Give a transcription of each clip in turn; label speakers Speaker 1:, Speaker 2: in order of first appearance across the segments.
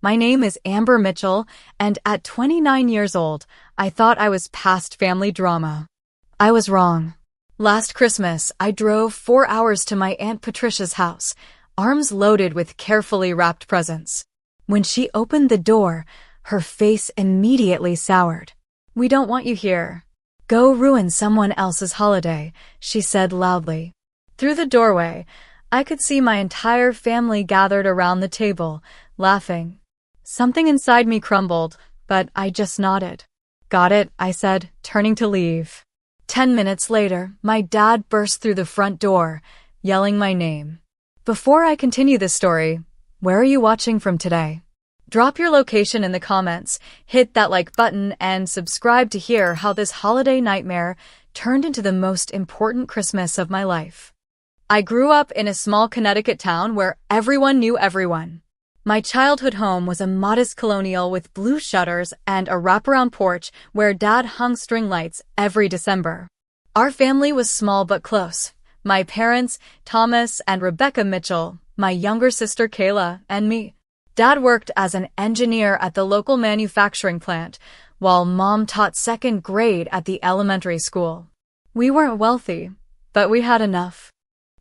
Speaker 1: My name is Amber Mitchell, and at 29 years old, I thought I was past family drama. I was wrong. Last Christmas, I drove 4 hours to my Aunt Patricia's house, arms loaded with carefully wrapped presents. When she opened the door, her face immediately soured. "We don't want you here. Go ruin someone else's holiday," she said loudly. Through the doorway, I could see my entire family gathered around the table, laughing. Something inside me crumbled, but I just nodded. "Got it," I said, turning to leave. 10 minutes later, my dad burst through the front door, yelling my name. Before I continue this story, where are you watching from today? Drop your location in the comments, hit that like button, and subscribe to hear how this holiday nightmare turned into the most important Christmas of my life. I grew up in a small Connecticut town where everyone knew everyone. My childhood home was a modest colonial with blue shutters and a wraparound porch where Dad hung string lights every December. Our family was small but close. My parents, Thomas and Rebecca Mitchell, my younger sister Kayla, and me. Dad worked as an engineer at the local manufacturing plant, while Mom taught second grade at the elementary school. We weren't wealthy, but we had enough.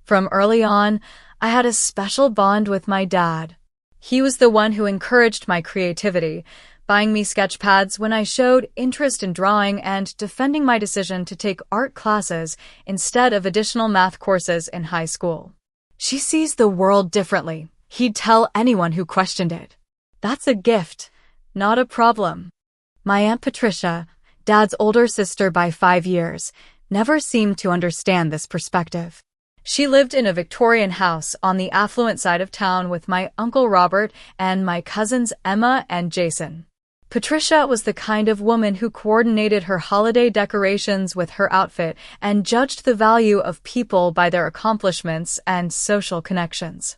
Speaker 1: From early on, I had a special bond with my dad. He was the one who encouraged my creativity, buying me sketch pads when I showed interest in drawing and defending my decision to take art classes instead of additional math courses in high school. "She sees the world differently," he'd tell anyone who questioned it. "That's a gift, not a problem." My Aunt Patricia, Dad's older sister by 5 years, never seemed to understand this perspective. She lived in a Victorian house on the affluent side of town with my Uncle Robert and my cousins Emma and Jason. Patricia was the kind of woman who coordinated her holiday decorations with her outfit and judged the value of people by their accomplishments and social connections.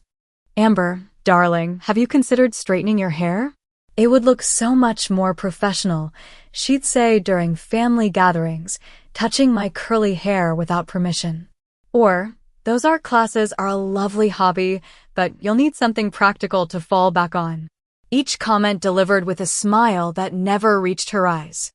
Speaker 1: "Amber, darling, have you considered straightening your hair? It would look so much more professional," she'd say during family gatherings, touching my curly hair without permission. Or, "Those art classes are a lovely hobby, but you'll need something practical to fall back on." Each comment delivered with a smile that never reached her eyes.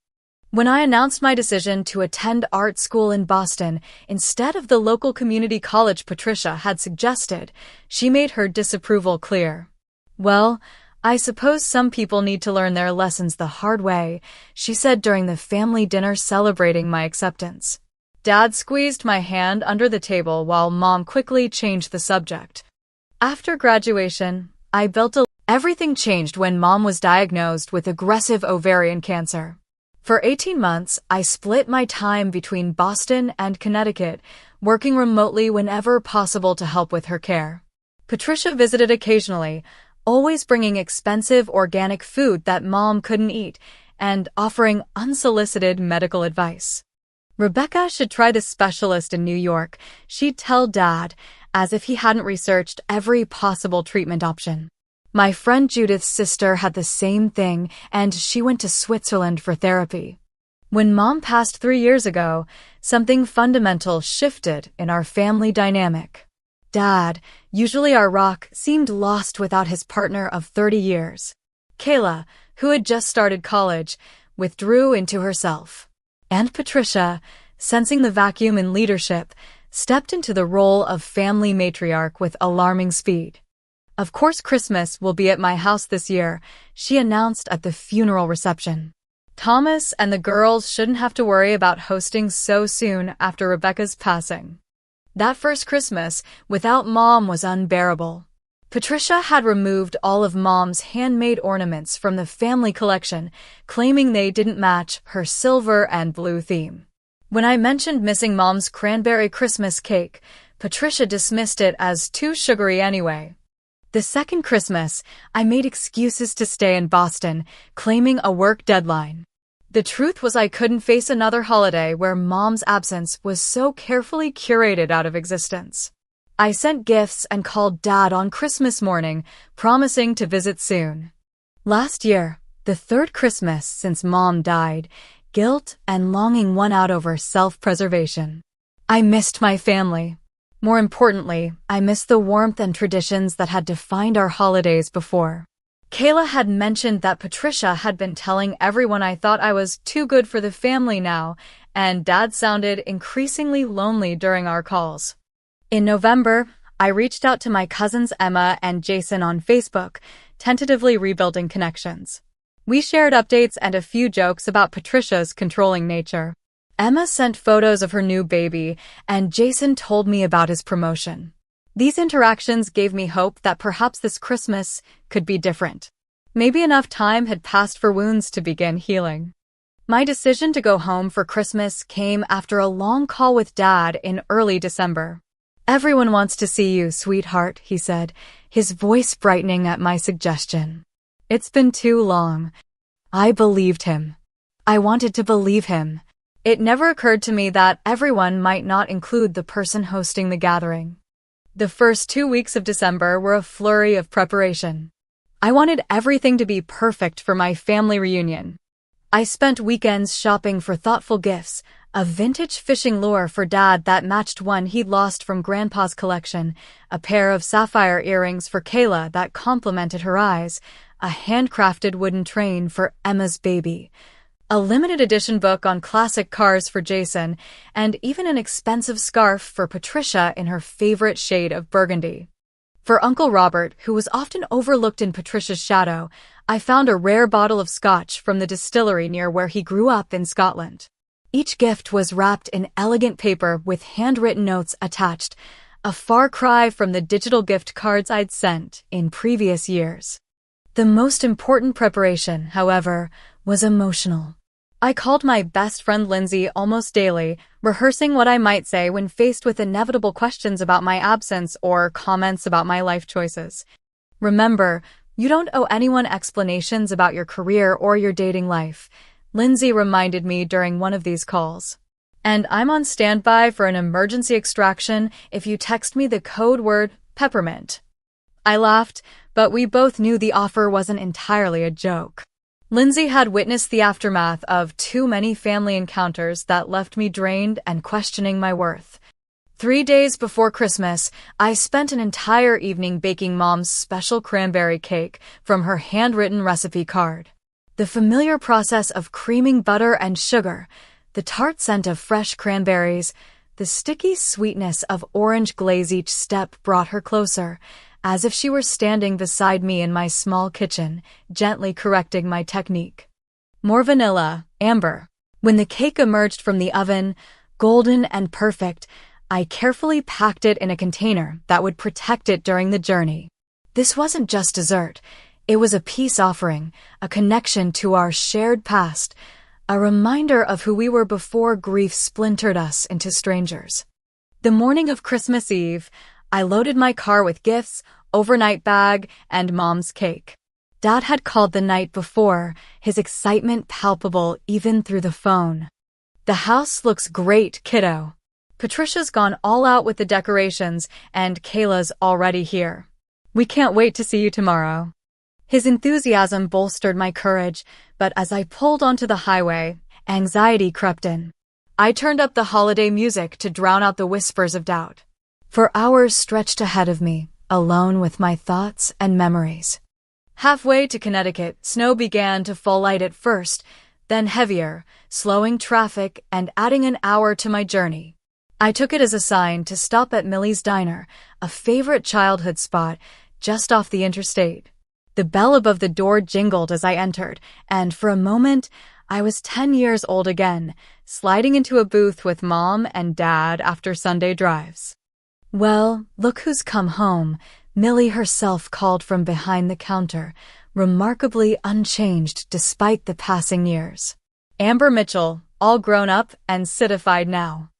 Speaker 1: When I announced my decision to attend art school in Boston instead of the local community college Patricia had suggested, she made her disapproval clear. "Well, I suppose some people need to learn their lessons the hard way," she said during the family dinner celebrating my acceptance. Dad squeezed my hand under the table while Mom quickly changed the subject. After graduation, everything changed when Mom was diagnosed with aggressive ovarian cancer. For 18 months, I split my time between Boston and Connecticut, working remotely whenever possible to help with her care. Patricia visited occasionally, always bringing expensive organic food that Mom couldn't eat and offering unsolicited medical advice. "Rebecca should try the specialist in New York," she'd tell Dad, as if he hadn't researched every possible treatment option. My friend Judith's sister had the same thing, and she went to Switzerland for therapy. When Mom passed 3 years ago, something fundamental shifted in our family dynamic. Dad, usually our rock, seemed lost without his partner of 30 years. Kayla, who had just started college, withdrew into herself. Aunt Patricia, sensing the vacuum in leadership, stepped into the role of family matriarch with alarming speed. "Of course Christmas will be at my house this year," she announced at the funeral reception. "Thomas and the girls shouldn't have to worry about hosting so soon after Rebecca's passing." That first Christmas without Mom was unbearable. Patricia had removed all of Mom's handmade ornaments from the family collection, claiming they didn't match her silver and blue theme. When I mentioned missing Mom's cranberry Christmas cake, Patricia dismissed it as too sugary anyway. The second Christmas, I made excuses to stay in Boston, claiming a work deadline. The truth was I couldn't face another holiday where Mom's absence was so carefully curated out of existence. I sent gifts and called Dad on Christmas morning, promising to visit soon. Last year, the third Christmas since Mom died, guilt and longing won out over self-preservation. I missed my family. More importantly, I missed the warmth and traditions that had defined our holidays before. Kayla had mentioned that Patricia had been telling everyone I thought I was too good for the family now, and Dad sounded increasingly lonely during our calls. In November, I reached out to my cousins Emma and Jason on Facebook, tentatively rebuilding connections. We shared updates and a few jokes about Patricia's controlling nature. Emma sent photos of her new baby, and Jason told me about his promotion. These interactions gave me hope that perhaps this Christmas could be different. Maybe enough time had passed for wounds to begin healing. My decision to go home for Christmas came after a long call with Dad in early December. "Everyone wants to see you, sweetheart," he said, his voice brightening at my suggestion. It's been too long. I believed him. I wanted to believe him. It never occurred to me that everyone might not include the person hosting the gathering. The first 2 weeks of December were a flurry of preparation. I wanted everything to be perfect for my family reunion. I spent weekends shopping for thoughtful gifts, a vintage fishing lure for Dad that matched one he'd lost from Grandpa's collection, a pair of sapphire earrings for Kayla that complemented her eyes, a handcrafted wooden train for Emma's baby, a limited edition book on classic cars for Jason, and even an expensive scarf for Patricia in her favorite shade of burgundy. For Uncle Robert, who was often overlooked in Patricia's shadow, I found a rare bottle of scotch from the distillery near where he grew up in Scotland. Each gift was wrapped in elegant paper with handwritten notes attached, a far cry from the digital gift cards I'd sent in previous years. The most important preparation, however, was emotional. I called my best friend Lindsay almost daily, rehearsing what I might say when faced with inevitable questions about my absence or comments about my life choices. "Remember, you don't owe anyone explanations about your career or your dating life," Lindsay reminded me during one of these calls. "And I'm on standby for an emergency extraction if you text me the code word peppermint." I laughed, but we both knew the offer wasn't entirely a joke. Lindsay had witnessed the aftermath of too many family encounters that left me drained and questioning my worth. 3 days before Christmas, I spent an entire evening baking Mom's special cranberry cake from her handwritten recipe card. The familiar process of creaming butter and sugar, the tart scent of fresh cranberries, the sticky sweetness of orange glaze each step brought her closer, as if she were standing beside me in my small kitchen, gently correcting my technique. More vanilla, amber. When the cake emerged from the oven, golden and perfect, I carefully packed it in a container that would protect it during the journey. This wasn't just dessert. It was a peace offering, a connection to our shared past, a reminder of who we were before grief splintered us into strangers. The morning of Christmas Eve, I loaded my car with gifts, overnight bag, and Mom's cake. Dad had called the night before, his excitement palpable even through the phone. "The house looks great, kiddo. Patricia's gone all out with the decorations, and Kayla's already here. We can't wait to see you tomorrow." His enthusiasm bolstered my courage, but as I pulled onto the highway, anxiety crept in. I turned up the holiday music to drown out the whispers of doubt. For hours stretched ahead of me, alone with my thoughts and memories. Halfway to Connecticut, snow began to fall light at first, then heavier, slowing traffic and adding an hour to my journey. I took it as a sign to stop at Millie's Diner, a favorite childhood spot just off the interstate. The bell above the door jingled as I entered, and for a moment, I was 10 years old again, sliding into a booth with Mom and Dad after Sunday drives. "Well, look who's come home," Millie herself called from behind the counter, remarkably unchanged despite the passing years. Amber Mitchell, all grown up and citified now.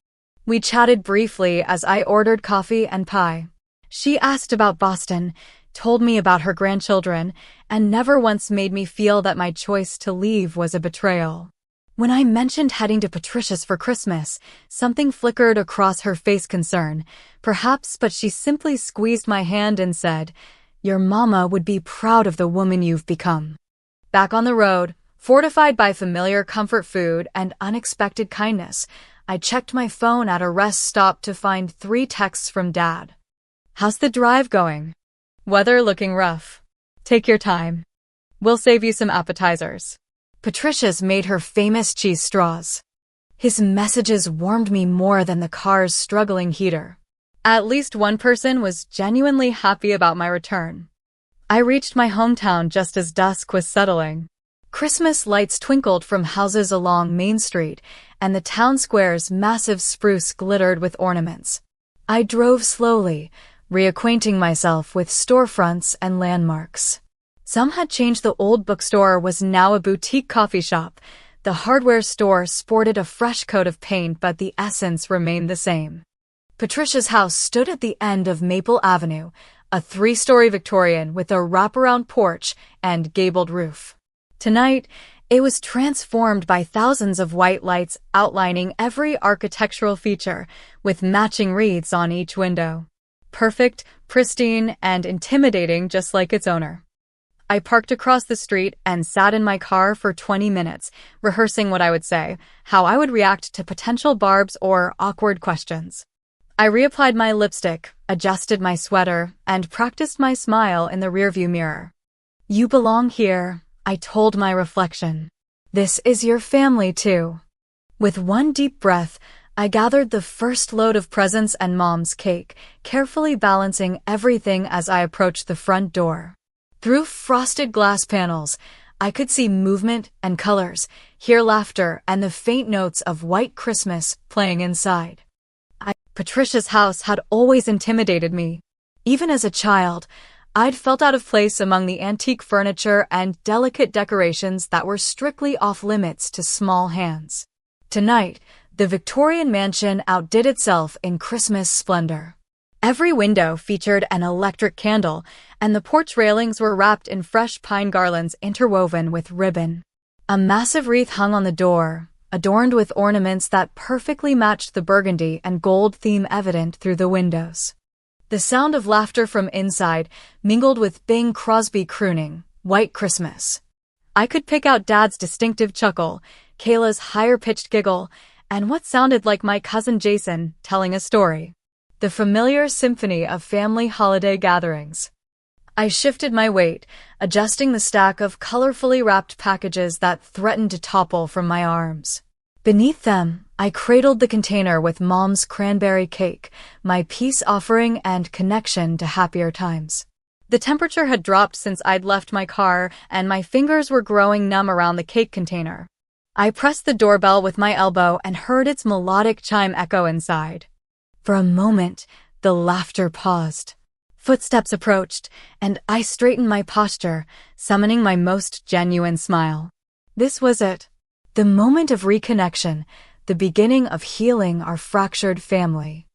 Speaker 1: We chatted briefly as I ordered coffee and pie. She asked about Boston, told me about her grandchildren, and never once made me feel that my choice to leave was a betrayal. When I mentioned heading to Patricia's for Christmas, something flickered across her face, concern, perhaps, but she simply squeezed my hand and said, "Your mama would be proud of the woman you've become." Back on the road, fortified by familiar comfort food and unexpected kindness, I checked my phone at a rest stop to find 3 texts from Dad. "How's the drive going? Weather looking rough. Take your time. We'll save you some appetizers. Patricia's made her famous cheese straws. His messages warmed me more than the car's struggling heater. At least one person was genuinely happy about my return. I reached my hometown just as dusk was settling. Christmas lights twinkled from houses along Main Street, and the town square's massive spruce glittered with ornaments. I drove slowly, reacquainting myself with storefronts and landmarks. Some had changed. The old bookstore was now a boutique coffee shop. The hardware store sported a fresh coat of paint, but the essence remained the same. Patricia's house stood at the end of Maple Avenue, a 3-story Victorian with a wraparound porch and gabled roof. Tonight, it was transformed by thousands of white lights outlining every architectural feature, with matching wreaths on each window. Perfect, pristine, and intimidating just like its owner. I parked across the street and sat in my car for 20 minutes, rehearsing what I would say, how I would react to potential barbs or awkward questions. I reapplied my lipstick, adjusted my sweater, and practiced my smile in the rearview mirror. "You belong here," I told my reflection. "This is your family, too." With one deep breath, I gathered the first load of presents and Mom's cake, carefully balancing everything as I approached the front door. Through frosted glass panels, I could see movement and colors, hear laughter and the faint notes of white Christmas playing inside. Patricia's house had always intimidated me. Even as a child, I'd felt out of place among the antique furniture and delicate decorations that were strictly off-limits to small hands. Tonight, the Victorian mansion outdid itself in Christmas splendor. Every window featured an electric candle, and the porch railings were wrapped in fresh pine garlands interwoven with ribbon. A massive wreath hung on the door, adorned with ornaments that perfectly matched the burgundy and gold theme evident through the windows. The sound of laughter from inside mingled with Bing Crosby crooning, "White Christmas." I could pick out Dad's distinctive chuckle, Kayla's higher-pitched giggle, and what sounded like my cousin Jason telling a story. The familiar symphony of family holiday gatherings. I shifted my weight, adjusting the stack of colorfully wrapped packages that threatened to topple from my arms. Beneath them, I cradled the container with Mom's cranberry cake, my peace offering and connection to happier times. The temperature had dropped since I'd left my car, and my fingers were growing numb around the cake container. I pressed the doorbell with my elbow and heard its melodic chime echo inside. For a moment, the laughter paused. Footsteps approached, and I straightened my posture, summoning my most genuine smile. This was it. The moment of reconnection, the beginning of healing our fractured family.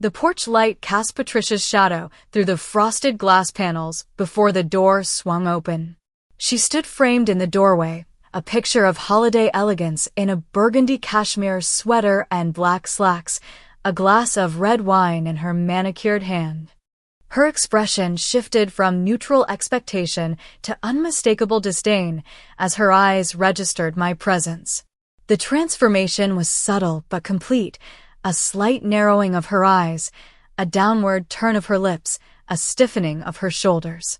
Speaker 1: The porch light cast Patricia's shadow through the frosted glass panels before the door swung open. She stood framed in the doorway, a picture of holiday elegance in a burgundy cashmere sweater and black slacks, a glass of red wine in her manicured hand. Her expression shifted from neutral expectation to unmistakable disdain as her eyes registered my presence. The transformation was subtle but complete, a slight narrowing of her eyes, a downward turn of her lips, a stiffening of her shoulders.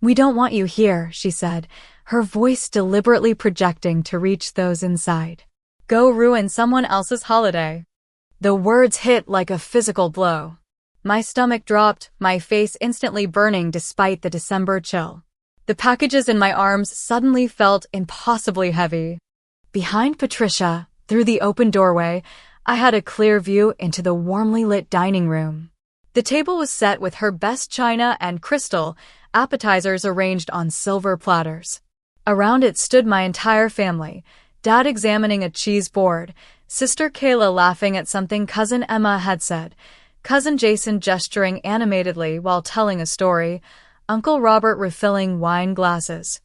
Speaker 1: "We don't want you here," she said, her voice deliberately projecting to reach those inside. "Go ruin someone else's holiday." The words hit like a physical blow. My stomach dropped, my face instantly burning despite the December chill. The packages in my arms suddenly felt impossibly heavy. Behind Patricia, through the open doorway, I had a clear view into the warmly lit dining room. The table was set with her best china and crystal, appetizers arranged on silver platters. Around it stood my entire family, Dad examining a cheese board, Sister Kayla laughing at something Cousin Emma had said, Cousin Jason gesturing animatedly while telling a story, Uncle Robert refilling wine glasses.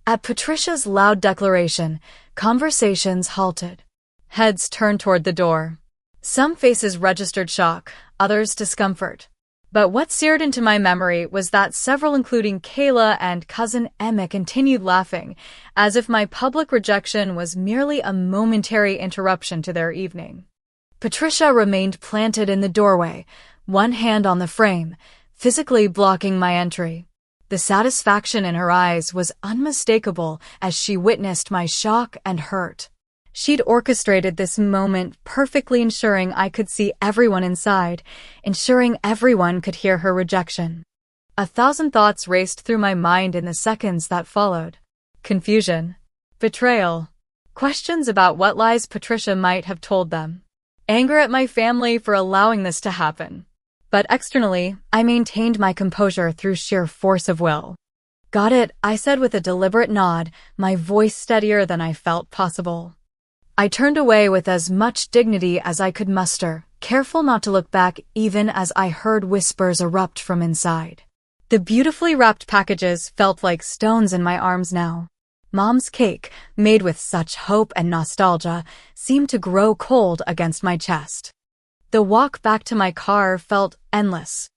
Speaker 1: At Patricia's loud declaration, conversations halted. Heads turned toward the door. Some faces registered shock, others discomfort. But what seared into my memory was that several, including Kayla and Cousin Emma, continued laughing, as if my public rejection was merely a momentary interruption to their evening. Patricia remained planted in the doorway, one hand on the frame, physically blocking my entry. The The satisfaction in her eyes was unmistakable as she witnessed my shock and hurt. She'd orchestrated this moment perfectly, ensuring I could see everyone inside, ensuring everyone could hear her rejection. 1,000 thoughts raced through my mind in the seconds that followed. Confusion, betrayal, questions about what lies Patricia might have told them, anger at my family for allowing this to happen. But externally, I maintained my composure through sheer force of will. "Got it," I said with a deliberate nod, my voice steadier than I felt possible. I turned away with as much dignity as I could muster, careful not to look back even as I heard whispers erupt from inside. The beautifully wrapped packages felt like stones in my arms now. Mom's cake, made with such hope and nostalgia, seemed to grow cold against my chest. The walk back to my car felt endless.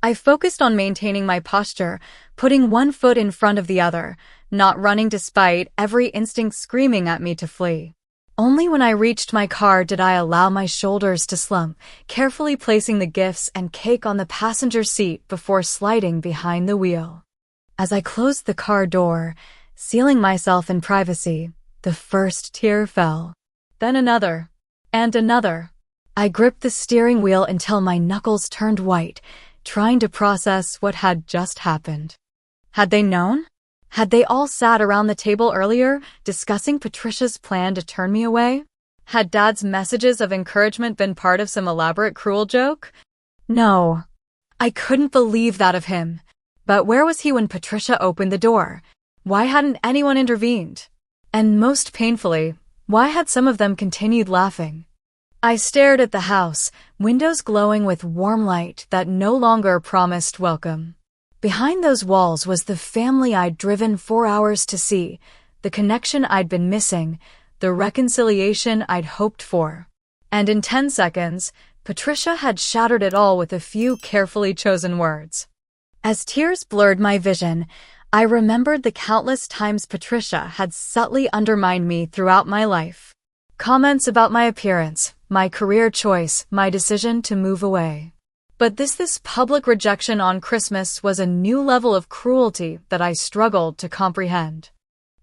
Speaker 1: I focused on maintaining my posture, putting one foot in front of the other, not running despite every instinct screaming at me to flee. Only when I reached my car did I allow my shoulders to slump, carefully placing the gifts and cake on the passenger seat before sliding behind the wheel. As I closed the car door, sealing myself in privacy, the first tear fell. Then another. And another. I gripped the steering wheel until my knuckles turned white, trying to process what had just happened. Had they known? Had they all sat around the table earlier, discussing Patricia's plan to turn me away? Had Dad's messages of encouragement been part of some elaborate cruel joke? No. I couldn't believe that of him. But where was he when Patricia opened the door? Why hadn't anyone intervened? And most painfully, why had some of them continued laughing? I stared at the house, windows glowing with warm light that no longer promised welcome. Behind those walls was the family I'd driven 4 hours to see, the connection I'd been missing, the reconciliation I'd hoped for. And in 10 seconds, Patricia had shattered it all with a few carefully chosen words. As tears blurred my vision, I remembered the countless times Patricia had subtly undermined me throughout my life. Comments about my appearance, my career choice, my decision to move away. But this public rejection on Christmas was a new level of cruelty that I struggled to comprehend.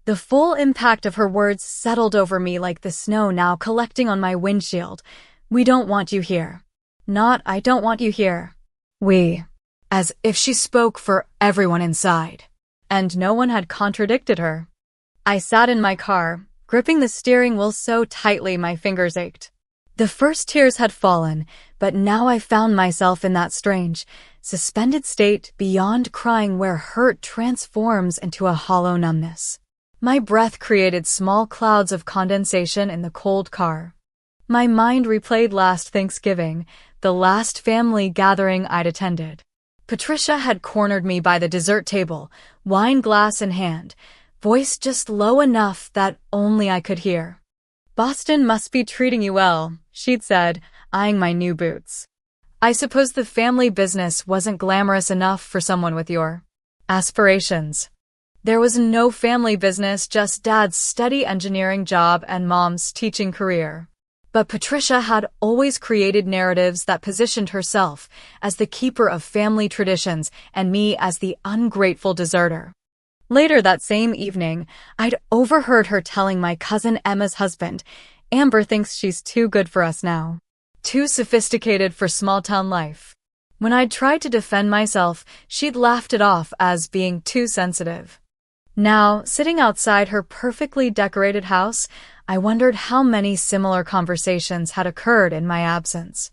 Speaker 1: The full impact of her words settled over me like the snow now collecting on my windshield. "We don't want you here." Not, "I don't want you here." "We." As if she spoke for everyone inside. And no one had contradicted her. I sat in my car, gripping the steering wheel so tightly my fingers ached. The first tears had fallen, but now I found myself in that strange, suspended state beyond crying where hurt transforms into a hollow numbness. My breath created small clouds of condensation in the cold car. My mind replayed last Thanksgiving, the last family gathering I'd attended. Patricia had cornered me by the dessert table, wine glass in hand, voice just low enough that only I could hear. "Boston must be treating you well," she'd said, eyeing my new boots. "I suppose the family business wasn't glamorous enough for someone with your aspirations." There was no family business, just Dad's steady engineering job and Mom's teaching career. But Patricia had always created narratives that positioned herself as the keeper of family traditions and me as the ungrateful deserter. Later that same evening, I'd overheard her telling my cousin Emma's husband, "Amber thinks she's too good for us now. Too sophisticated for small-town life." When I'd tried to defend myself, she'd laughed it off as being too sensitive. Now, sitting outside her perfectly decorated house, I wondered how many similar conversations had occurred in my absence.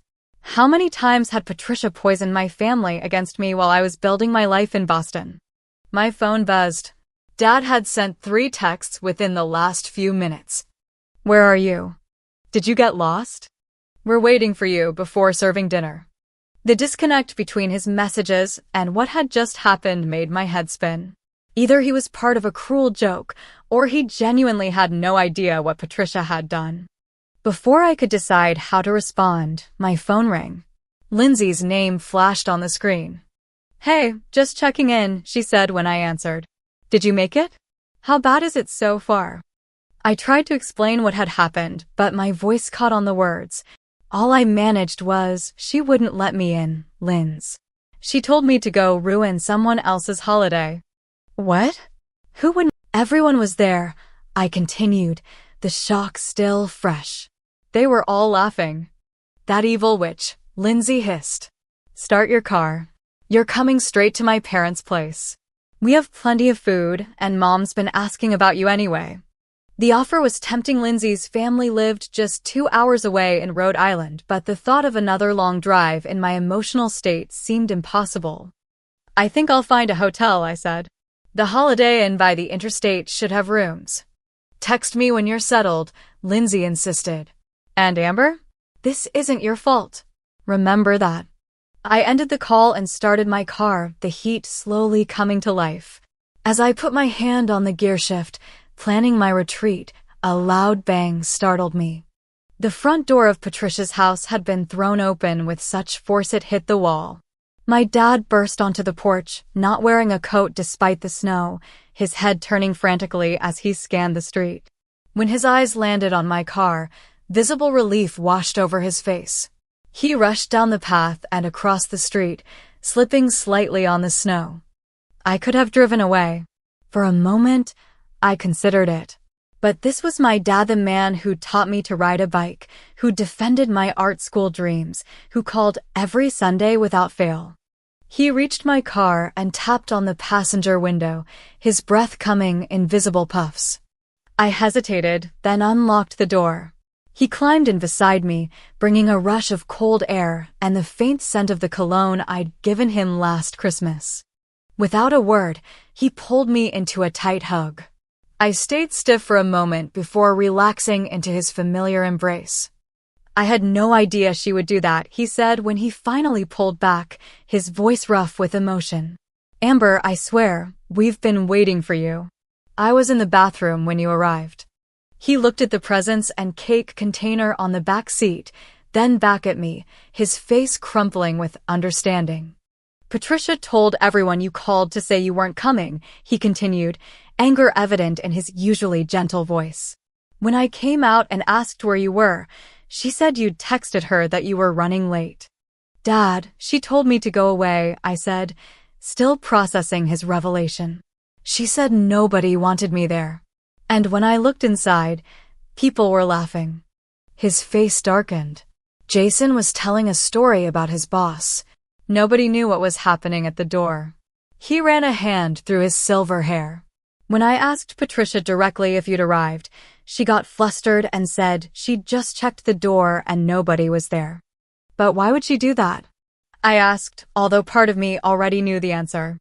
Speaker 1: How many times had Patricia poisoned my family against me while I was building my life in Boston? My phone buzzed. Dad had sent 3 texts within the last few minutes. "Where are you? Did you get lost? We're waiting for you before serving dinner." The disconnect between his messages and what had just happened made my head spin. Either he was part of a cruel joke, or he genuinely had no idea what Patricia had done. Before I could decide how to respond, my phone rang. Lindsay's name flashed on the screen. "Hey, just checking in," she said when I answered. "Did you make it? How bad is it so far?" I tried to explain what had happened, but my voice caught on the words. All I managed was, "She wouldn't let me in, Linz." She told me to go ruin someone else's holiday. What? Who would? Everyone was there, I continued, the shock still fresh. They were all laughing. That evil witch, Lindsay hissed. Start your car. You're coming straight to my parents' place. We have plenty of food, and Mom's been asking about you anyway. The offer was tempting. Lindsay's family lived just 2 hours away in Rhode Island, but the thought of another long drive in my emotional state seemed impossible. I think I'll find a hotel, I said. The Holiday Inn by the interstate should have rooms. Text me when you're settled, Lindsay insisted. And Amber? This isn't your fault. Remember that. I ended the call and started my car, the heat slowly coming to life. As I put my hand on the gear shift, planning my retreat, a loud bang startled me. The front door of Patricia's house had been thrown open with such force it hit the wall. My dad burst onto the porch, not wearing a coat despite the snow, his head turning frantically as he scanned the street. When his eyes landed on my car, visible relief washed over his face. He rushed down the path and across the street, slipping slightly on the snow. I could have driven away. For a moment, I considered it. But this was my dad, the man who taught me to ride a bike, who defended my art school dreams, who called every Sunday without fail. He reached my car and tapped on the passenger window, his breath coming in visible puffs. I hesitated, then unlocked the door. He climbed in beside me, bringing a rush of cold air and the faint scent of the cologne I'd given him last Christmas. Without a word, he pulled me into a tight hug. I stayed stiff for a moment before relaxing into his familiar embrace. I had no idea she would do that, he said when he finally pulled back, his voice rough with emotion. Amber, I swear, we've been waiting for you. I was in the bathroom when you arrived. He looked at the presents and cake container on the back seat, then back at me, his face crumpling with understanding. Patricia told everyone you called to say you weren't coming, he continued, anger evident in his usually gentle voice. When I came out and asked where you were, she said you'd texted her that you were running late. Dad, she told me to go away, I said, still processing his revelation. She said nobody wanted me there. And when I looked inside, people were laughing. His face darkened. Jason was telling a story about his boss. Nobody knew what was happening at the door. He ran a hand through his silver hair. When I asked Patricia directly if you'd arrived, she got flustered and said she'd just checked the door and nobody was there. But why would she do that? I asked, although part of me already knew the answer.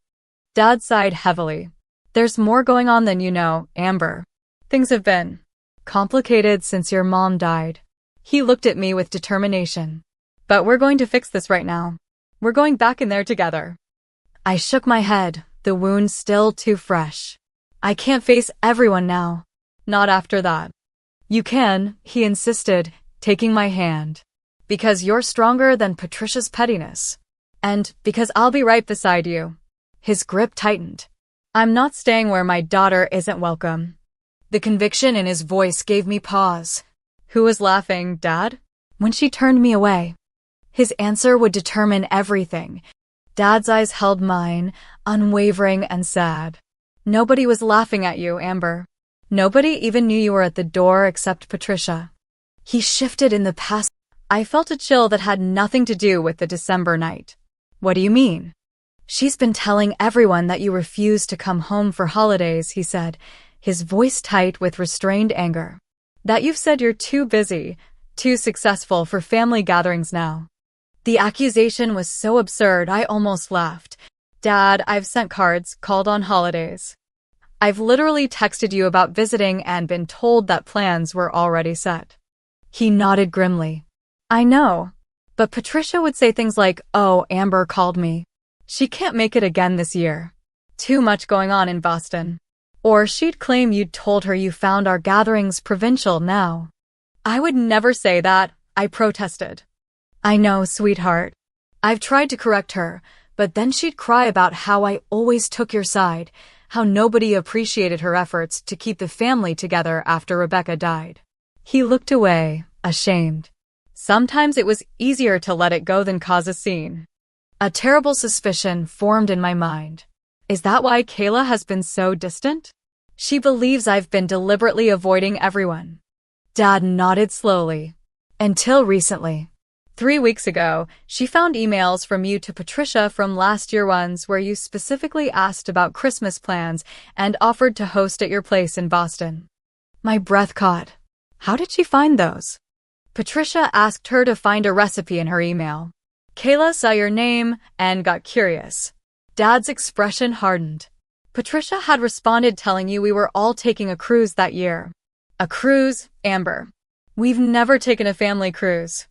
Speaker 1: Dad sighed heavily. There's more going on than you know, Amber. Things have been complicated since your mom died. He looked at me with determination. But we're going to fix this right now. We're going back in there together. I shook my head, the wound still too fresh. I can't face everyone now. Not after that. You can, he insisted, taking my hand. Because you're stronger than Patricia's pettiness. And because I'll be right beside you. His grip tightened. I'm not staying where my daughter isn't welcome. The conviction in his voice gave me pause. Who was laughing, Dad? When she turned me away. His answer would determine everything. Dad's eyes held mine, unwavering and sad. Nobody was laughing at you, Amber. Nobody even knew you were at the door except Patricia. He shifted in the past. I felt a chill that had nothing to do with the December night. What do you mean? She's been telling everyone that you refuse to come home for holidays, he said, his voice tight with restrained anger. That you've said you're too busy, too successful for family gatherings now. The accusation was so absurd I almost laughed. Dad, I've sent cards, called on holidays. I've literally texted you about visiting and been told that plans were already set. He nodded grimly. I know. But Patricia would say things like, oh, Amber called me. She can't make it again this year. Too much going on in Boston. Or she'd claim you'd told her you found our gatherings provincial now. I would never say that, I protested. I know, sweetheart. I've tried to correct her, but then she'd cry about how I always took your side, how nobody appreciated her efforts to keep the family together after Rebecca died. He looked away, ashamed. Sometimes it was easier to let it go than cause a scene. A terrible suspicion formed in my mind. Is that why Kayla has been so distant? She believes I've been deliberately avoiding everyone. Dad nodded slowly. Until recently. 3 weeks ago, she found emails from you to Patricia from last year ones where you specifically asked about Christmas plans and offered to host at your place in Boston. My breath caught. How did she find those? Patricia asked her to find a recipe in her email. Kayla saw your name and got curious. Dad's expression hardened. Patricia had responded telling you we were all taking a cruise that year. A cruise, Amber. We've never taken a family cruise.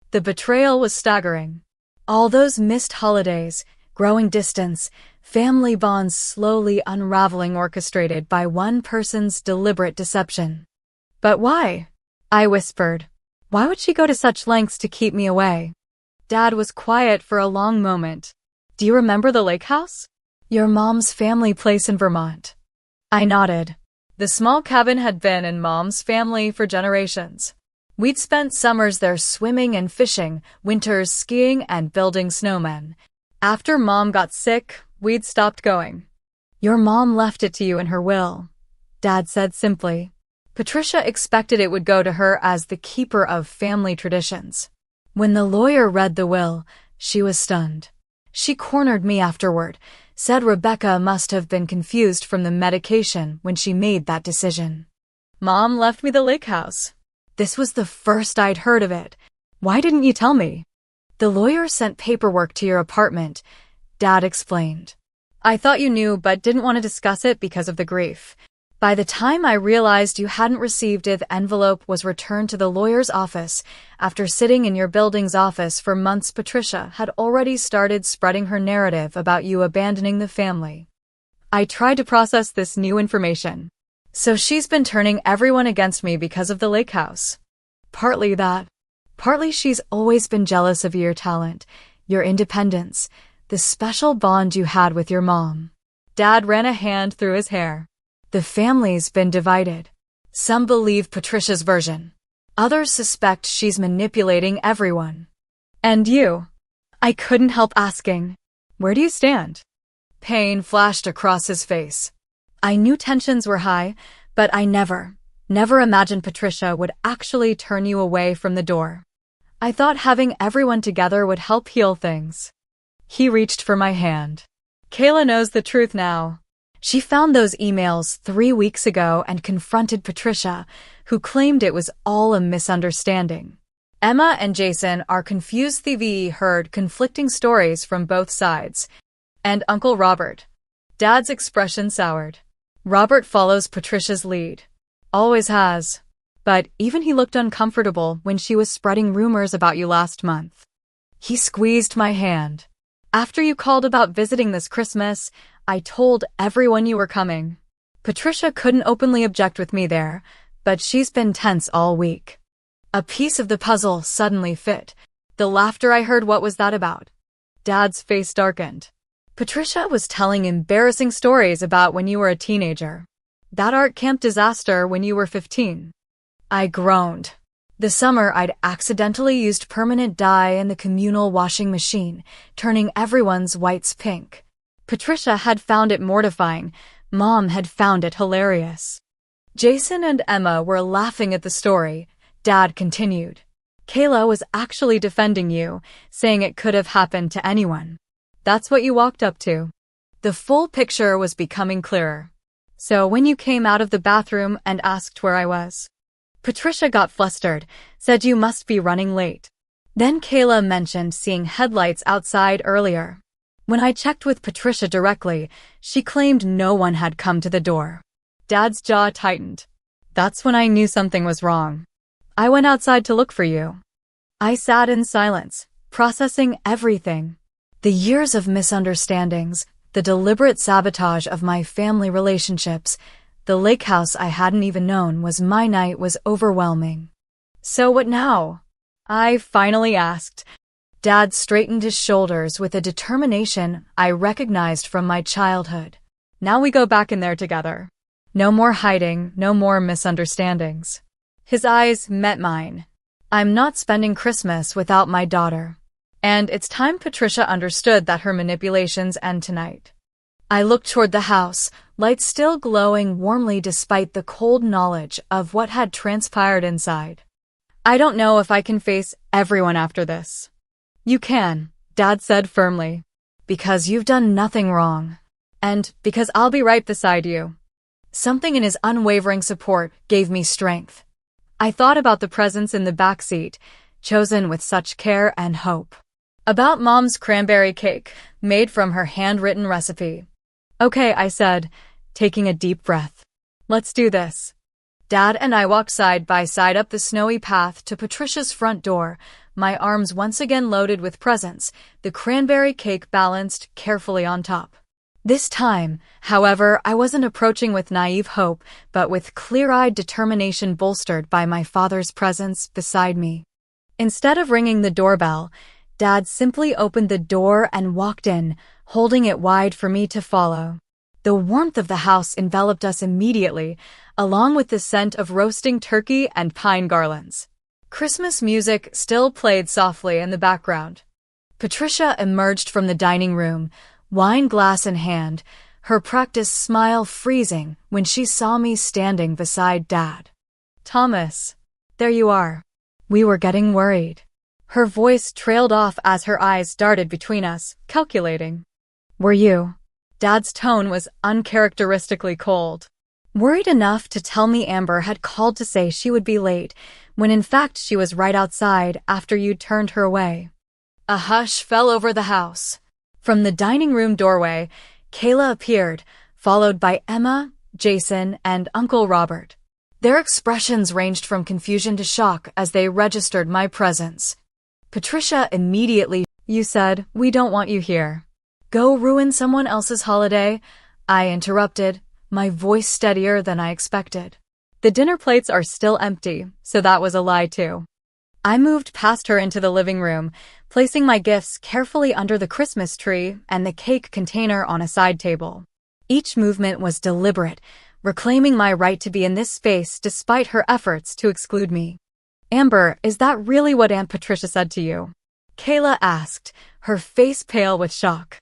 Speaker 1: The betrayal was staggering. All those missed holidays, growing distance, family bonds slowly unraveling orchestrated by one person's deliberate deception. But why? I whispered. Why would she go to such lengths to keep me away? Dad was quiet for a long moment. Do you remember the lake house? Your mom's family place in Vermont. I nodded. The small cabin had been in Mom's family for generations. We'd spent summers there swimming and fishing, winters skiing and building snowmen. After Mom got sick, we'd stopped going. Your mom left it to you in her will, Dad said simply. Patricia expected it would go to her as the keeper of family traditions. When the lawyer read the will, she was stunned. She cornered me afterward, said Rebecca must have been confused from the medication when she made that decision. Mom left me the lake house. This was the first I'd heard of it. Why didn't you tell me? The lawyer sent paperwork to your apartment, Dad explained. I thought you knew but didn't want to discuss it because of the grief. By the time I realized you hadn't received it, the envelope was returned to the lawyer's office. After sitting in your building's office for months, Patricia had already started spreading her narrative about you abandoning the family. I tried to process this new information. So she's been turning everyone against me because of the lake house. Partly that. Partly she's always been jealous of your talent, your independence, the special bond you had with your mom. Dad ran a hand through his hair. The family's been divided. Some believe Patricia's version. Others suspect she's manipulating everyone. And you? I couldn't help asking. Where do you stand? Pain flashed across his face. I knew tensions were high, but I never imagined Patricia would actually turn you away from the door. I thought having everyone together would help heal things. He reached for my hand. Kayla knows the truth now. She found those emails 3 weeks ago and confronted Patricia, who claimed it was all a misunderstanding. Emma and Jason are confused. They heard conflicting stories from both sides. And Uncle Robert. Dad's expression soured. Robert follows Patricia's lead. Always has. But even he looked uncomfortable when she was spreading rumors about you last month. He squeezed my hand. After you called about visiting this Christmas, I told everyone you were coming. Patricia couldn't openly object with me there, but she's been tense all week. A piece of the puzzle suddenly fit. The laughter I heard, what was that about? Dad's face darkened. Patricia was telling embarrassing stories about when you were a teenager. That art camp disaster when you were 15. I groaned. The summer I'd accidentally used permanent dye in the communal washing machine, turning everyone's whites pink. Patricia had found it mortifying. Mom had found it hilarious. Jason and Emma were laughing at the story. Dad continued. Kayla was actually defending you, saying it could have happened to anyone. That's what you walked up to. The full picture was becoming clearer. So when you came out of the bathroom and asked where I was, Patricia got flustered, said you must be running late. Then Kayla mentioned seeing headlights outside earlier. When I checked with Patricia directly, she claimed no one had come to the door. Dad's jaw tightened. That's when I knew something was wrong. I went outside to look for you. I sat in silence, processing everything. The years of misunderstandings, the deliberate sabotage of my family relationships, the lake house I hadn't even known was my night was overwhelming. So what now? I finally asked. Dad straightened his shoulders with a determination I recognized from my childhood. Now we go back in there together. No more hiding, no more misunderstandings. His eyes met mine. I'm not spending Christmas without my daughter. And it's time Patricia understood that her manipulations end tonight. I looked toward the house, lights still glowing warmly despite the cold knowledge of what had transpired inside. I don't know if I can face everyone after this. You can, Dad said firmly. Because you've done nothing wrong. And because I'll be right beside you. Something in his unwavering support gave me strength. I thought about the presents in the back seat, chosen with such care and hope. About Mom's cranberry cake, made from her handwritten recipe. Okay, I said, taking a deep breath. Let's do this. Dad and I walked side by side up the snowy path to Patricia's front door, my arms once again loaded with presents, the cranberry cake balanced carefully on top. This time, however, I wasn't approaching with naive hope, but with clear-eyed determination bolstered by my father's presence beside me. Instead of ringing the doorbell, Dad simply opened the door and walked in, holding it wide for me to follow. The warmth of the house enveloped us immediately, along with the scent of roasting turkey and pine garlands. Christmas music still played softly in the background. Patricia emerged from the dining room, wine glass in hand, her practiced smile freezing when she saw me standing beside Dad. Thomas, there you are. We were getting worried. Her voice trailed off as her eyes darted between us, calculating. Were you? Dad's tone was uncharacteristically cold. Worried enough to tell me Amber had called to say she would be late, when in fact she was right outside after you turned her away. A hush fell over the house. From the dining room doorway, Kayla appeared, followed by Emma, Jason, and Uncle Robert. Their expressions ranged from confusion to shock as they registered my presence. Patricia immediately, you said, we don't want you here. Go ruin someone else's holiday, I interrupted, my voice steadier than I expected. The dinner plates are still empty, so that was a lie too. I moved past her into the living room, placing my gifts carefully under the Christmas tree and the cake container on a side table. Each movement was deliberate, reclaiming my right to be in this space despite her efforts to exclude me. Amber, is that really what Aunt Patricia said to you? Kayla asked, her face pale with shock.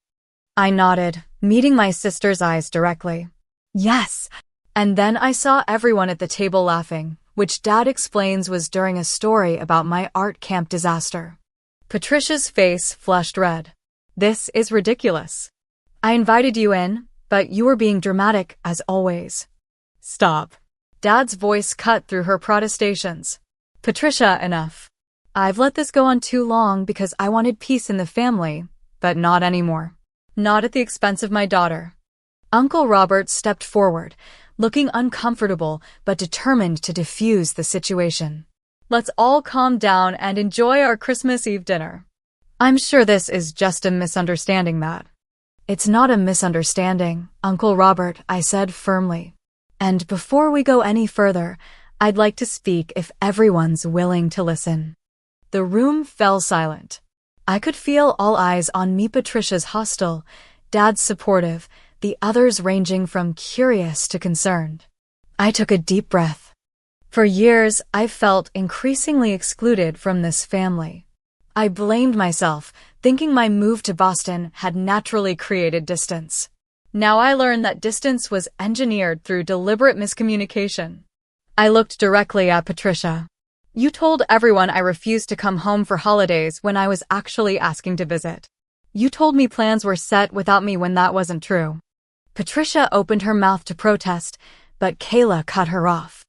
Speaker 1: I nodded, meeting my sister's eyes directly. Yes. And then I saw everyone at the table laughing, which Dad explains was during a story about my art camp disaster. Patricia's face flushed red. This is ridiculous. I invited you in, but you were being dramatic as always. Stop. Dad's voice cut through her protestations. Patricia, enough. I've let this go on too long because I wanted peace in the family, but not anymore. Not at the expense of my daughter. Uncle Robert stepped forward, looking uncomfortable but determined to defuse the situation. Let's all calm down and enjoy our Christmas Eve dinner. I'm sure this is just a misunderstanding, Matt. It's not a misunderstanding, Uncle Robert, I said firmly. And before we go any further, I'd like to speak if everyone's willing to listen. The room fell silent. I could feel all eyes on me, Patricia's hostile, Dad's supportive, the others ranging from curious to concerned. I took a deep breath. For years, I've felt increasingly excluded from this family. I blamed myself, thinking my move to Boston had naturally created distance. Now I learned that distance was engineered through deliberate miscommunication. I looked directly at Patricia. You told everyone I refused to come home for holidays when I was actually asking to visit. You told me plans were set without me when that wasn't true. Patricia opened her mouth to protest, but Kayla cut her off.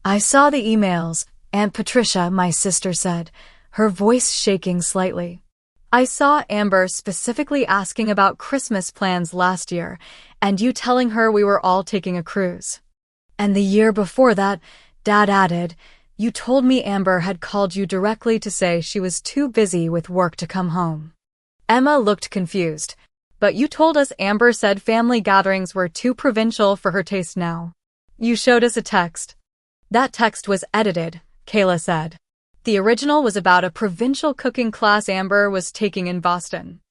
Speaker 1: I saw the emails, Aunt Patricia, my sister said, her voice shaking slightly. I saw Amber specifically asking about Christmas plans last year, and you telling her we were all taking a cruise. And the year before that, Dad added, you told me Amber had called you directly to say she was too busy with work to come home. Emma looked confused, but you told us Amber said family gatherings were too provincial for her taste now. You showed us a text. That text was edited, Kayla said. The original was about a provincial cooking class Amber was taking in Boston.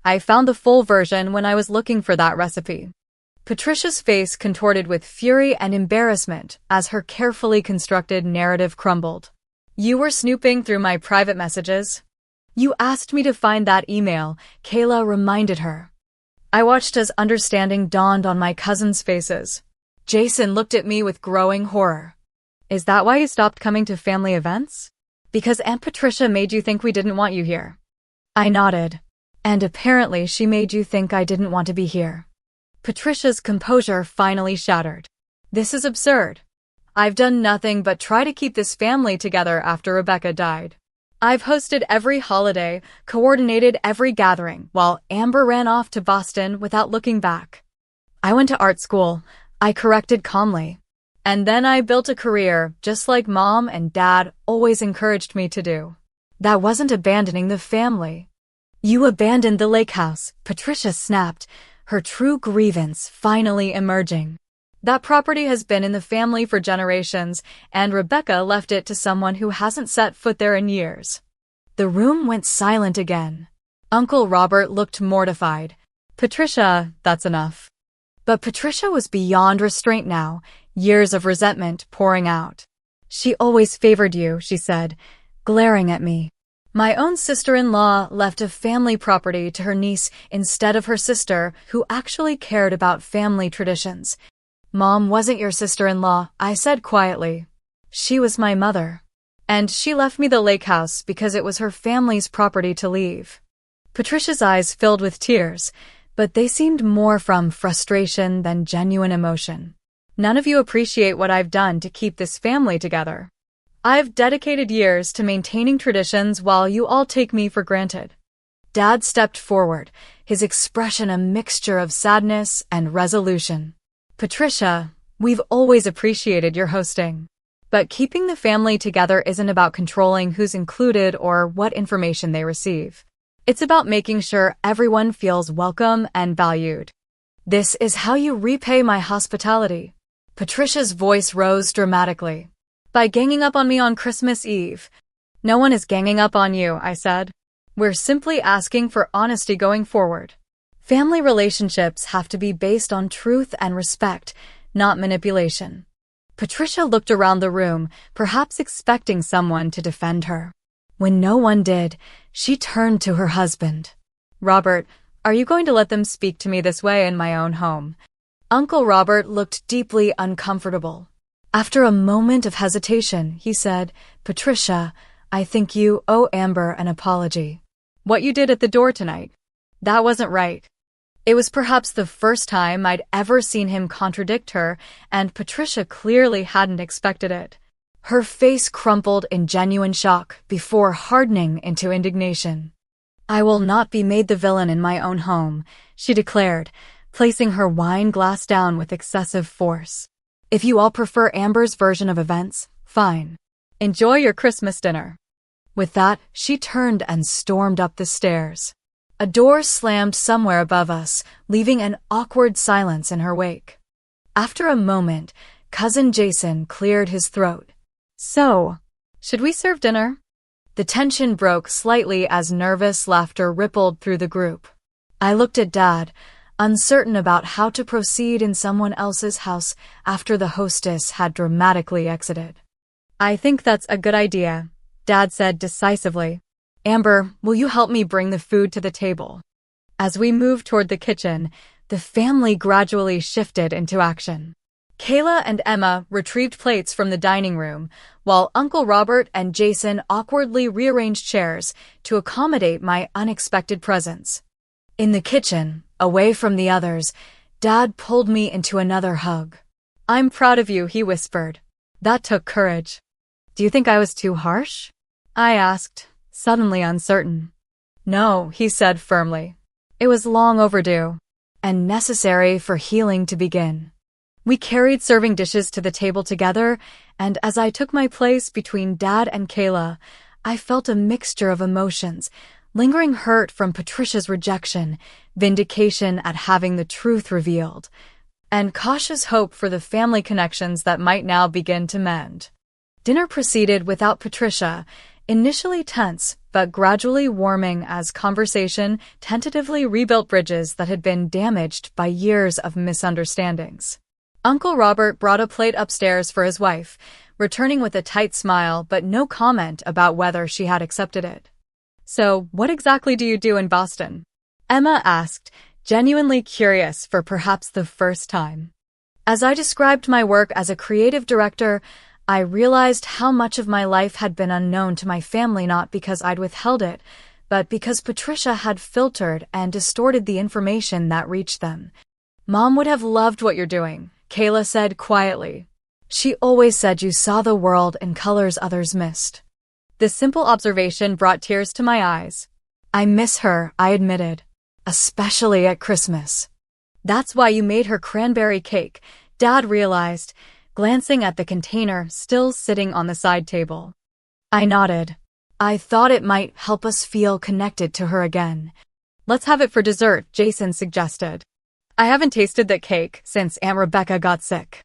Speaker 1: I found the full version when I was looking for that recipe. Patricia's face contorted with fury and embarrassment as her carefully constructed narrative crumbled. You were snooping through my private messages? You asked me to find that email, Kayla reminded her. I watched as understanding dawned on my cousins' faces. Jason looked at me with growing horror. Is that why you stopped coming to family events? Because Aunt Patricia made you think we didn't want you here. I nodded. And apparently she made you think I didn't want to be here. Patricia's composure finally shattered. This is absurd. I've done nothing but try to keep this family together after Rebecca died. I've hosted every holiday, coordinated every gathering, while Amber ran off to Boston without looking back. I went to art school, I corrected calmly. And then I built a career, just like Mom and Dad always encouraged me to do. That wasn't abandoning the family. You abandoned the lake house, Patricia snapped, her true grievance finally emerging. That property has been in the family for generations, and Rebecca left it to someone who hasn't set foot there in years. The room went silent again. Uncle Robert looked mortified. Patricia, that's enough. But Patricia was beyond restraint now, years of resentment pouring out. She always favored you, she said, glaring at me. My own sister-in-law left a family property to her niece instead of her sister, who actually cared about family traditions. Mom wasn't your sister-in-law, I said quietly. She was my mother. And she left me the lake house because it was her family's property to leave. Patricia's eyes filled with tears, but they seemed more from frustration than genuine emotion. None of you appreciate what I've done to keep this family together. I've dedicated years to maintaining traditions while you all take me for granted. Dad stepped forward, his expression a mixture of sadness and resolution. Patricia, we've always appreciated your hosting. But keeping the family together isn't about controlling who's included or what information they receive. It's about making sure everyone feels welcome and valued. This is how you repay my hospitality. Patricia's voice rose dramatically. By ganging up on me on Christmas Eve. No one is ganging up on you, I said. We're simply asking for honesty going forward. Family relationships have to be based on truth and respect, not manipulation. Patricia looked around the room, perhaps expecting someone to defend her. When no one did, she turned to her husband. Robert, are you going to let them speak to me this way in my own home? Uncle Robert looked deeply uncomfortable. After a moment of hesitation, he said, Patricia, I think you owe Amber an apology. What you did at the door tonight, that wasn't right. It was perhaps the first time I'd ever seen him contradict her, and Patricia clearly hadn't expected it. Her face crumpled in genuine shock before hardening into indignation. I will not be made the villain in my own home, she declared, placing her wine glass down with excessive force. If you all prefer Amber's version of events, fine. Enjoy your Christmas dinner. With that, she turned and stormed up the stairs. A door slammed somewhere above us, leaving an awkward silence in her wake. After a moment, Cousin Jason cleared his throat. So, should we serve dinner? The tension broke slightly as nervous laughter rippled through the group. I looked at Dad, uncertain about how to proceed in someone else's house after the hostess had dramatically exited. I think that's a good idea, Dad said decisively. Amber, will you help me bring the food to the table? As we moved toward the kitchen, the family gradually shifted into action. Kayla and Emma retrieved plates from the dining room, while Uncle Robert and Jason awkwardly rearranged chairs to accommodate my unexpected presence. In the kitchen, away from the others, Dad pulled me into another hug. I'm proud of you, he whispered. That took courage. Do you think I was too harsh? I asked, suddenly uncertain. No, he said firmly. It was long overdue, and necessary for healing to begin. We carried serving dishes to the table together, and as I took my place between Dad and Kayla, I felt a mixture of emotions, lingering hurt from Patricia's rejection, vindication at having the truth revealed, and cautious hope for the family connections that might now begin to mend. Dinner proceeded without Patricia, initially tense, but gradually warming as conversation tentatively rebuilt bridges that had been damaged by years of misunderstandings. Uncle Robert brought a plate upstairs for his wife, returning with a tight smile but no comment about whether she had accepted it. So, what exactly do you do in Boston? Emma asked, genuinely curious for perhaps the first time. As I described my work as a creative director, I realized how much of my life had been unknown to my family, not because I'd withheld it, but because Patricia had filtered and distorted the information that reached them. Mom would have loved what you're doing, Kayla said quietly. She always said you saw the world in colors others missed. This simple observation brought tears to my eyes. I miss her, I admitted, especially at Christmas. That's why you made her cranberry cake, Dad realized, glancing at the container still sitting on the side table. I nodded. I thought it might help us feel connected to her again. Let's have it for dessert, Jason suggested. I haven't tasted that cake since Aunt Rebecca got sick.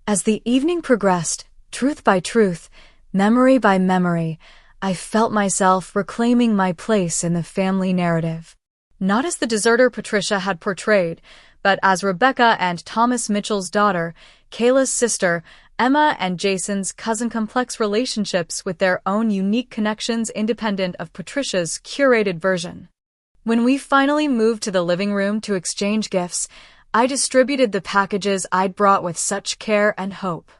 Speaker 1: As the evening progressed, truth by truth, memory by memory, I felt myself reclaiming my place in the family narrative. Not as the deserter Patricia had portrayed, but as Rebecca and Thomas Mitchell's daughter, Kayla's sister, Emma and Jason's cousin, complex relationships with their own unique connections independent of Patricia's curated version. When we finally moved to the living room to exchange gifts, I distributed the packages I'd brought with such care and hope.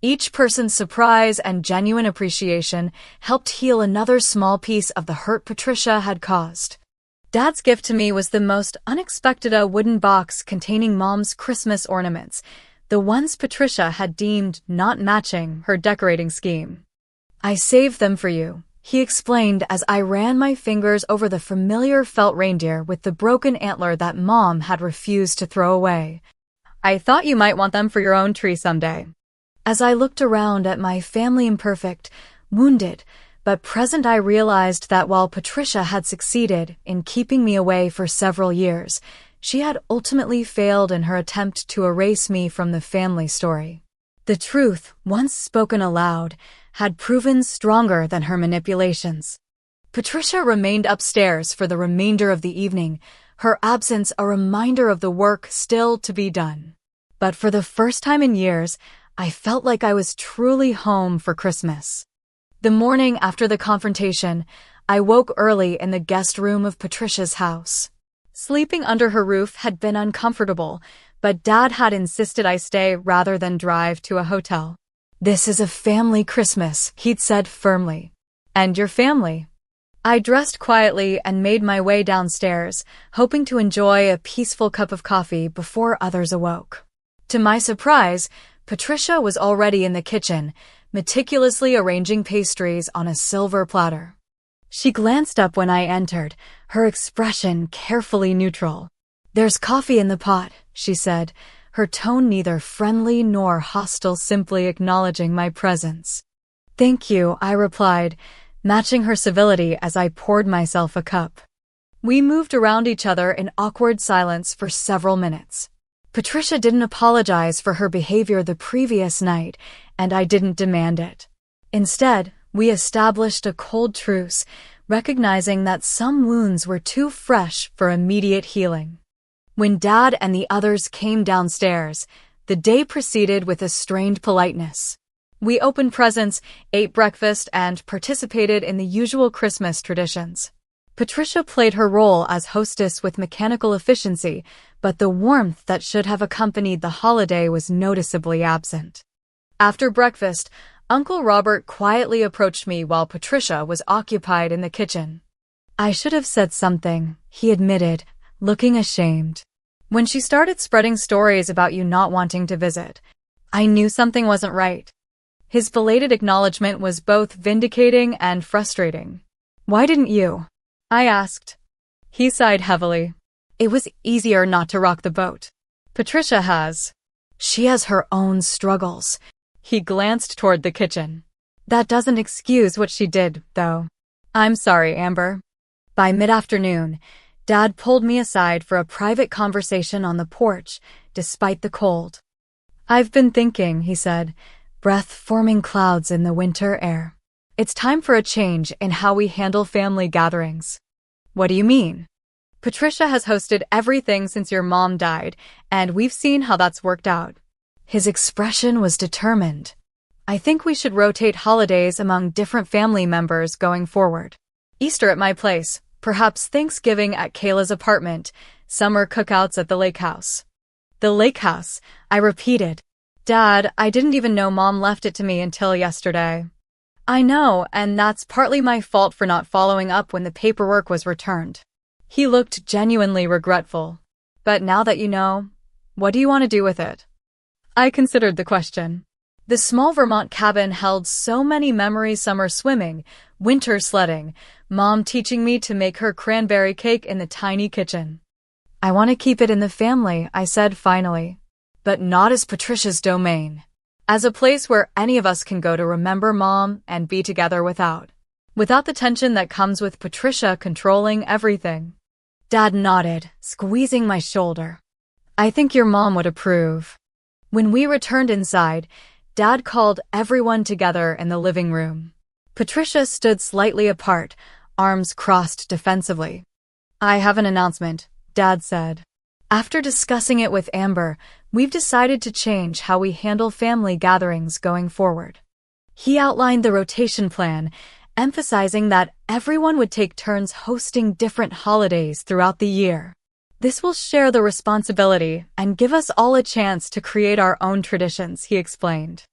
Speaker 1: Each person's surprise and genuine appreciation helped heal another small piece of the hurt Patricia had caused. Dad's gift to me was the most unexpected, a wooden box containing Mom's Christmas ornaments, the ones Patricia had deemed not matching her decorating scheme. I saved them for you, he explained as I ran my fingers over the familiar felt reindeer with the broken antler that Mom had refused to throw away. I thought you might want them for your own tree someday. As I looked around at my family, imperfect, wounded, but present, I realized that while Patricia had succeeded in keeping me away for several years, she had ultimately failed in her attempt to erase me from the family story. The truth, once spoken aloud, had proven stronger than her manipulations. Patricia remained upstairs for the remainder of the evening, her absence a reminder of the work still to be done. But for the first time in years, I felt like I was truly home for Christmas. The morning after the confrontation, I woke early in the guest room of Patricia's house. Sleeping under her roof had been uncomfortable, but Dad had insisted I stay rather than drive to a hotel. This is a family Christmas, he'd said firmly. And your family? I dressed quietly and made my way downstairs, hoping to enjoy a peaceful cup of coffee before others awoke. To my surprise, Patricia was already in the kitchen, meticulously arranging pastries on a silver platter. She glanced up when I entered, her expression carefully neutral. There's coffee in the pot, she said, her tone neither friendly nor hostile, simply acknowledging my presence. Thank you, I replied, matching her civility as I poured myself a cup. We moved around each other in awkward silence for several minutes. Patricia didn't apologize for her behavior the previous night, and I didn't demand it. Instead, we established a cold truce, recognizing that some wounds were too fresh for immediate healing. When Dad and the others came downstairs, the day proceeded with a strained politeness. We opened presents, ate breakfast, and participated in the usual Christmas traditions. Patricia played her role as hostess with mechanical efficiency, but the warmth that should have accompanied the holiday was noticeably absent. After breakfast, Uncle Robert quietly approached me while Patricia was occupied in the kitchen. I should have said something, he admitted, looking ashamed. When she started spreading stories about you not wanting to visit, I knew something wasn't right. His belated acknowledgement was both vindicating and frustrating. Why didn't you? I asked. He sighed heavily. It was easier not to rock the boat. Patricia has. She has her own struggles. He glanced toward the kitchen. That doesn't excuse what she did, though. I'm sorry, Amber. By mid-afternoon, Dad pulled me aside for a private conversation on the porch, despite the cold. I've been thinking, he said, breath forming clouds in the winter air. It's time for a change in how we handle family gatherings. What do you mean? Patricia has hosted everything since your mom died, and we've seen how that's worked out. His expression was determined. I think we should rotate holidays among different family members going forward. Easter at my place, perhaps Thanksgiving at Kayla's apartment, summer cookouts at the lake house. The lake house, I repeated. Dad, I didn't even know Mom left it to me until yesterday. I know, and that's partly my fault for not following up when the paperwork was returned. He looked genuinely regretful. But now that you know, what do you want to do with it? I considered the question. The small Vermont cabin held so many memories: summer swimming, winter sledding, Mom teaching me to make her cranberry cake in the tiny kitchen. I want to keep it in the family, I said finally. But not as Patricia's domain. As a place where any of us can go to remember Mom and be together without the tension that comes with Patricia controlling everything. Dad nodded, squeezing my shoulder. I think your mom would approve. When we returned inside, Dad called everyone together in the living room. Patricia stood slightly apart, arms crossed defensively. I have an announcement, Dad said. After discussing it with Amber, we've decided to change how we handle family gatherings going forward. He outlined the rotation plan, emphasizing that everyone would take turns hosting different holidays throughout the year. This will share the responsibility and give us all a chance to create our own traditions, he explained.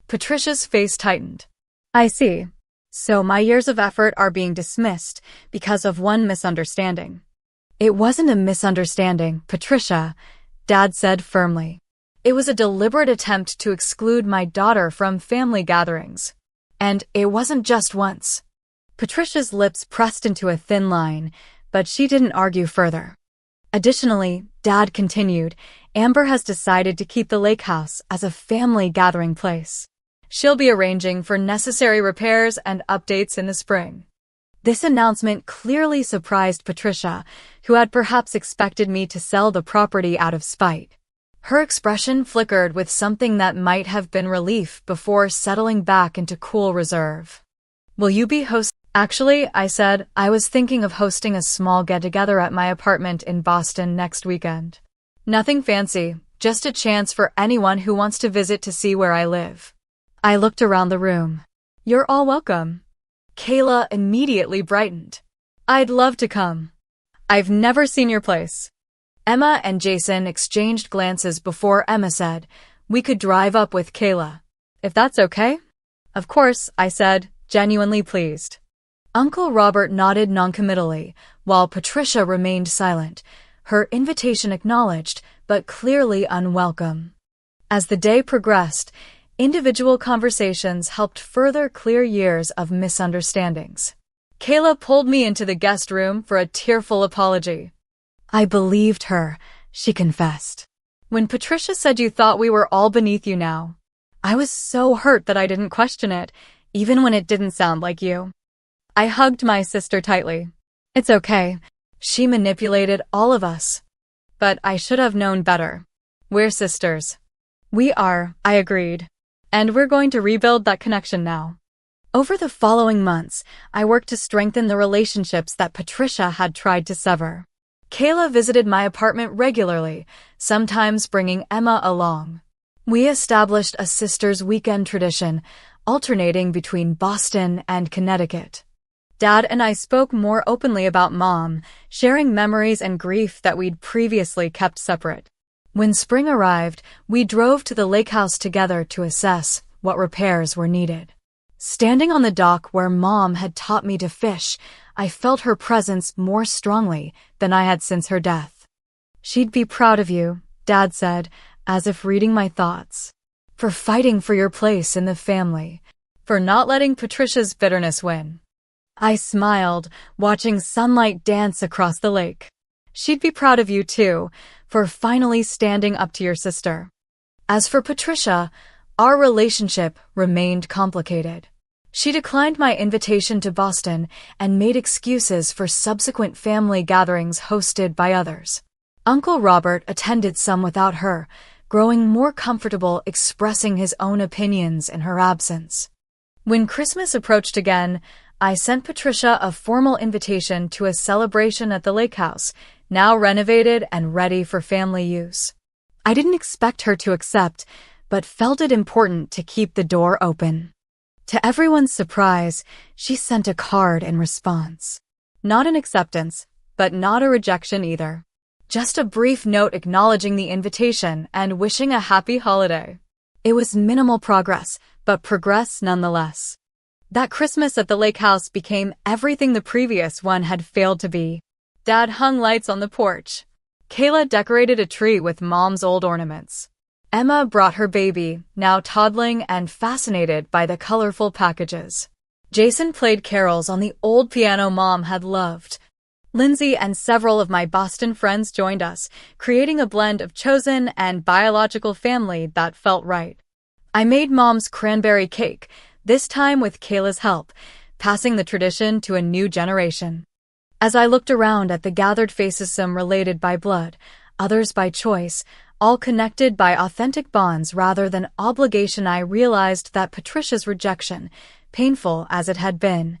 Speaker 1: Patricia's face tightened. I see. So my years of effort are being dismissed because of one misunderstanding. It wasn't a misunderstanding, Patricia, Dad said firmly. It was a deliberate attempt to exclude my daughter from family gatherings. And it wasn't just once. Patricia's lips pressed into a thin line, but she didn't argue further. Additionally, Dad continued, Amber has decided to keep the lake house as a family gathering place. She'll be arranging for necessary repairs and updates in the spring. This announcement clearly surprised Patricia, who had perhaps expected me to sell the property out of spite. Her expression flickered with something that might have been relief before settling back into cool reserve. Will you be hosting? Actually, I said, I was thinking of hosting a small get-together at my apartment in Boston next weekend. Nothing fancy, just a chance for anyone who wants to visit to see where I live. I looked around the room. You're all welcome. Kayla immediately brightened. I'd love to come. I've never seen your place. Emma and Jason exchanged glances before Emma said, we could drive up with Kayla. If that's okay? Of course, I said, genuinely pleased. Uncle Robert nodded noncommittally, while Patricia remained silent, her invitation acknowledged, but clearly unwelcome. As the day progressed, individual conversations helped further clear years of misunderstandings. Kayla pulled me into the guest room for a tearful apology. I believed her, she confessed. When Patricia said you thought we were all beneath you now, I was so hurt that I didn't question it, even when it didn't sound like you. I hugged my sister tightly. It's okay. She manipulated all of us. But I should have known better. We're sisters. We are, I agreed. And we're going to rebuild that connection now. Over the following months, I worked to strengthen the relationships that Patricia had tried to sever. Kayla visited my apartment regularly, sometimes bringing Emma along. We established a sisters' weekend tradition, alternating between Boston and Connecticut. Dad and I spoke more openly about Mom, sharing memories and grief that we'd previously kept separate. When spring arrived, we drove to the lake house together to assess what repairs were needed. Standing on the dock where Mom had taught me to fish, I felt her presence more strongly than I had since her death. She'd be proud of you, Dad said, as if reading my thoughts. For fighting for your place in the family. For not letting Patricia's bitterness win. I smiled, watching sunlight dance across the lake. She'd be proud of you too, for finally standing up to your sister. As for Patricia, our relationship remained complicated. She declined my invitation to Boston and made excuses for subsequent family gatherings hosted by others. Uncle Robert attended some without her, growing more comfortable expressing his own opinions in her absence. When Christmas approached again, I sent Patricia a formal invitation to a celebration at the lake house, now renovated and ready for family use. I didn't expect her to accept, but felt it important to keep the door open. To everyone's surprise, she sent a card in response. Not an acceptance, but not a rejection either. Just a brief note acknowledging the invitation and wishing a happy holiday. It was minimal progress, but progress nonetheless. That Christmas at the lake house became everything the previous one had failed to be. Dad hung lights on the porch. Kayla decorated a tree with Mom's old ornaments. Emma brought her baby, now toddling and fascinated by the colorful packages. Jason played carols on the old piano Mom had loved. Lindsay and several of my Boston friends joined us, creating a blend of chosen and biological family that felt right. I made Mom's cranberry cake, this time with Kayla's help, passing the tradition to a new generation. As I looked around at the gathered faces, some related by blood, others by choice, all connected by authentic bonds rather than obligation, I realized that Patricia's rejection, painful as it had been,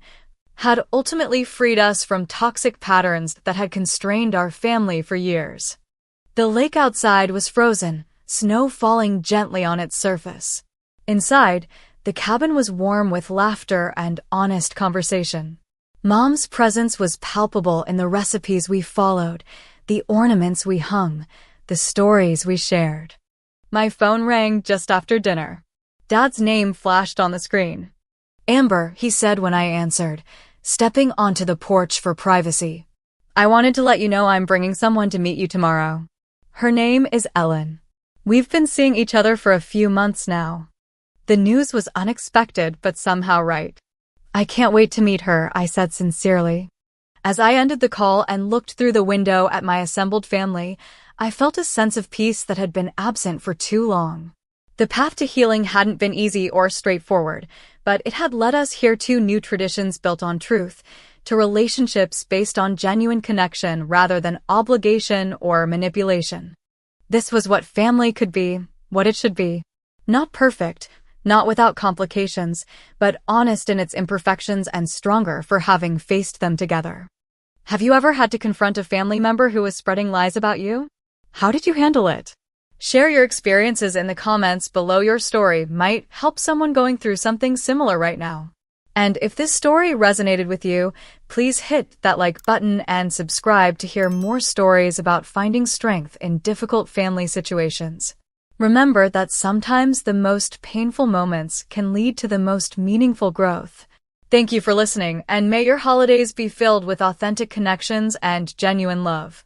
Speaker 1: had ultimately freed us from toxic patterns that had constrained our family for years. The lake outside was frozen, snow falling gently on its surface. Inside, the cabin was warm with laughter and honest conversation. Mom's presence was palpable in the recipes we followed, the ornaments we hung, the stories we shared. My phone rang just after dinner. Dad's name flashed on the screen. "Amber," he said when I answered, stepping onto the porch for privacy. "I wanted to let you know I'm bringing someone to meet you tomorrow. Her name is Ellen. We've been seeing each other for a few months now." The news was unexpected but somehow right. "I can't wait to meet her," I said sincerely. As I ended the call and looked through the window at my assembled family, I felt a sense of peace that had been absent for too long. The path to healing hadn't been easy or straightforward, but it had led us here to new traditions built on truth, to relationships based on genuine connection rather than obligation or manipulation. This was what family could be, what it should be. Not perfect, not without complications, but honest in its imperfections and stronger for having faced them together. Have you ever had to confront a family member who was spreading lies about you? How did you handle it? Share your experiences in the comments below. Your story might help someone going through something similar right now. And if this story resonated with you, please hit that like button and subscribe to hear more stories about finding strength in difficult family situations. Remember that sometimes the most painful moments can lead to the most meaningful growth. Thank you for listening, and may your holidays be filled with authentic connections and genuine love.